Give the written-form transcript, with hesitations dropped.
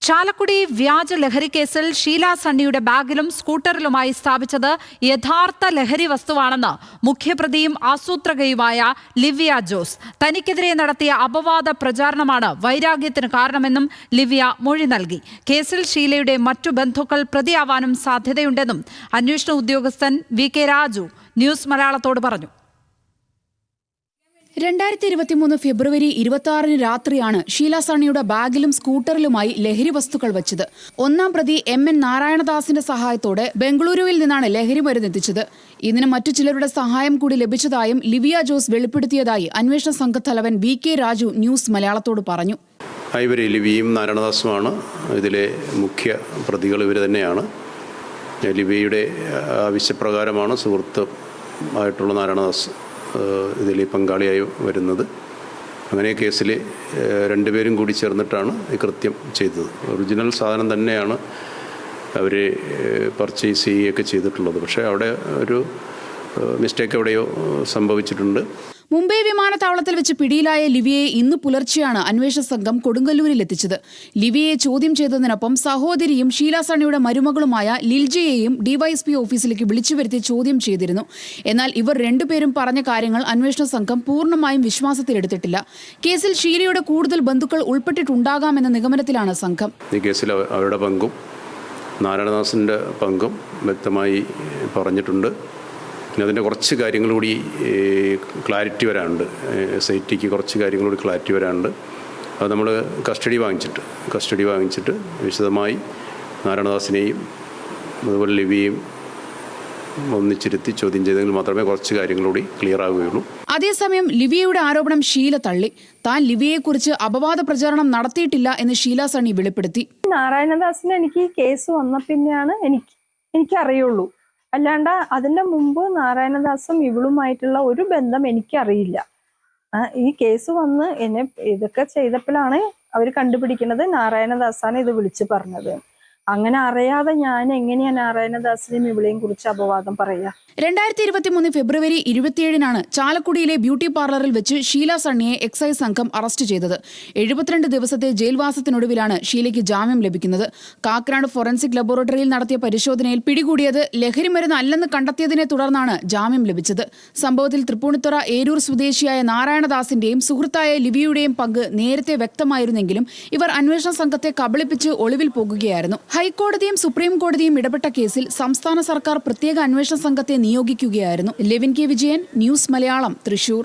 ചാലക്കുടി വ്യാജ ലഹരി കേസിൽ ഷീല സണ്ണിയുടെ ബാഗിലും സ്കൂട്ടറിലുമായി സ്ഥാപിച്ചത് യഥാർത്ഥ ലഹരി വസ്തുവാണെന്ന് മുഖ്യപ്രതിയും ആസൂത്രകയുമായ ലിവ്യ ജോസ്. തനിക്കെതിരെ നടത്തിയ അപവാദ പ്രചാരണമാണ് വൈരാഗ്യത്തിന് കാരണമെന്നും ലിവ്യ മൊഴി നൽകി. കേസിൽ ഷീലയുടെ മറ്റു ബന്ധുക്കൾ പ്രതിയാവാനും സാധ്യതയുണ്ടെന്നും അന്വേഷണ ഉദ്യോഗസ്ഥൻ വി.കെ. രാജു ന്യൂസ് മലയാളത്തോട് പറഞ്ഞു. 2023 ഫെബ്രുവരി 26 രാത്രിയാണ് ഷീല സണ്ണിയുടെ ബാഗിലും സ്കൂട്ടറിലുമായി ലഹരി വസ്തുക്കൾ വച്ചത്. ഒന്നാം പ്രതി M.N. നാരായണദാസിന്റെ സഹായത്തോടെ ബംഗളൂരുവിൽ നിന്നാണ് ലഹരി മരുന്നെത്തിച്ചത്. ഇതിന് മറ്റു ചിലരുടെ സഹായം കൂടി ലഭിച്ചതായും ലിവിയ ജോസ് വെളിപ്പെടുത്തിയതായി അന്വേഷണ സംഘത്തലവൻ വി.കെ. രാജു ന്യൂസ് മലയാളത്തോട് പറഞ്ഞു. ഇവർ ലിവിയും നാരായണദാസുമാണ് ഇതിലെ മുഖ്യ പ്രതികൾ. ഇവർ തന്നെയാണ്. ലിവിയുടെ ആവശ്യപ്രകാരമാണ് സുഹൃത്ത് ആയിട്ടുള്ള നാരായണദാസ് ഇതിൽ പങ്കാളിയായി വരുന്നത്. അങ്ങനെ കേസിൽ രണ്ടുപേരും കൂടി ചേർന്നിട്ടാണ് ഈ കൃത്യം ചെയ്തത്. ഒറിജിനൽ സാധനം തന്നെയാണ് അവർ പർച്ചേസ് ചെയ്യുകയൊക്കെ ചെയ്തിട്ടുള്ളത്. പക്ഷേ അവിടെ ഒരു മിസ്റ്റേക്ക് എവിടെയോ സംഭവിച്ചിട്ടുണ്ട്. മുംബൈ വിമാനത്താവളത്തിൽ വെച്ച് പിടിയിലായ ലിവിയെ ഇന്ന് പുലർച്ചെയാണ് അന്വേഷണ സംഘം കൊടുങ്ങല്ലൂരിൽ എത്തിച്ചത്. ലിവിയെ ചോദ്യം ചെയ്തതിനൊപ്പം സഹോദരിയും ഷീല സണ്ണിയുടെ മരുമകളുമായ ലിൽജയെയും ഡിവൈഎസ്പി ഓഫീസിലേക്ക് വിളിച്ചു വരുത്തി ചോദ്യം ചെയ്തിരുന്നു. എന്നാൽ ഇവർ രണ്ടുപേരും പറഞ്ഞ കാര്യങ്ങൾ അന്വേഷണ സംഘം പൂർണ്ണമായും വിശ്വാസത്തിലെടുത്തിട്ടില്ല. കേസിൽ ഷീലയുടെ കൂടുതൽ ബന്ധുക്കൾ ഉൾപ്പെട്ടിട്ടുണ്ടാകാമെന്ന നിഗമനത്തിലാണ് സംഘം. ഈ കേസിൽ അവരുടെ പങ്കും നാരായണദാസിൻ്റെ പങ്കും വ്യക്തമായി പറഞ്ഞിട്ടുണ്ട്. പിന്നെ അതിൻ്റെ കുറച്ച് കാര്യങ്ങൾ കൂടി ക്ലാരിറ്റി വരാനുണ്ട്. SITക്ക് കുറച്ച് കാര്യങ്ങൾ കൂടി ക്ലാരിറ്റി വരാനുണ്ട്. അത് നമ്മൾ കസ്റ്റഡി വാങ്ങിച്ചിട്ട് വിശദമായി നാരായണദാസിനെയും അതുപോലെ ലിവിയെയും ഒന്നിച്ചിരുത്തി ചോദ്യം ചെയ്തെങ്കിൽ മാത്രമേ കുറച്ച് കാര്യങ്ങളൂടി ക്ലിയർ ആവുകയുള്ളൂ. അതേസമയം ലിവിയയുടെ ആരോപണം ഷീല തള്ളി. താൻ ലിവിയെക്കുറിച്ച് അപവാദ പ്രചാരണം നടത്തിയിട്ടില്ല എന്ന് ഷീല സണ്ണി വെളിപ്പെടുത്തി. നാരായണദാസിന് എനിക്ക് ഈ കേസ് വന്ന പിന്നെയാണ് എനിക്കറിയുള്ളൂ. അല്ലാണ്ട് അതിൻ്റെ മുമ്പ് നാരായണദാസും ഇവളുമായിട്ടുള്ള ഒരു ബന്ധം എനിക്കറിയില്ല. ഈ കേസ് വന്ന് എന്നെ ഇതൊക്കെ ചെയ്തപ്പോഴാണ് അവർ കണ്ടുപിടിക്കുന്നത് നാരായണദാസാണ് ഇത് വിളിച്ച് പറഞ്ഞത്. അങ്ങനെ അറിയാതെ ഞാൻ എങ്ങനെയാണ് നാരായണദാസിനെയും ഇവളെയും കുറിച്ച് അപവാദം പറയാ. 2023 ഫെബ്രുവരി 27 ചാലക്കുടിയിലെ ബ്യൂട്ടി പാർലറിൽ വെച്ച് ഷീല സണ്ണിയെ എക്സൈസ് സംഘം അറസ്റ്റ് ചെയ്തത്. 72 ദിവസത്തെ ജയിൽവാസത്തിനൊടുവിലാണ് ഷീലയ്ക്ക് ജാമ്യം ലഭിക്കുന്നത്. കാക്കനാട് ഫോറൻസിക് ലബോറട്ടറിയിൽ നടത്തിയ പരിശോധനയിൽ പിടികൂടിയത് ലഹരിമരുന്ന് അല്ലെന്ന് കണ്ടെത്തിയതിനെ തുടർന്നാണ് ജാമ്യം ലഭിച്ചത്. സംഭവത്തിൽ തൃപ്പൂണിത്തുറ ഏരൂർ സ്വദേശിയായ നാരായണദാസിന്റെയും സുഹൃത്തായ ലിവിയുടെയും പങ്ക് നേരത്തെ വ്യക്തമായിരുന്നെങ്കിലും ഇവർ അന്വേഷണ സംഘത്തെ കബളിപ്പിച്ച് ഒളിവിൽ പോകുകയായിരുന്നു. ഹൈക്കോടതിയും സുപ്രീം കോടതിയും ഇടപെട്ട കേസിൽ സംസ്ഥാന സർക്കാർ പ്രത്യേക അന്വേഷണ സംഘത്തെ നിയോഗിക്കുകയായിരുന്നു. Levin K Vijayan, News Malayalam, Thrissur.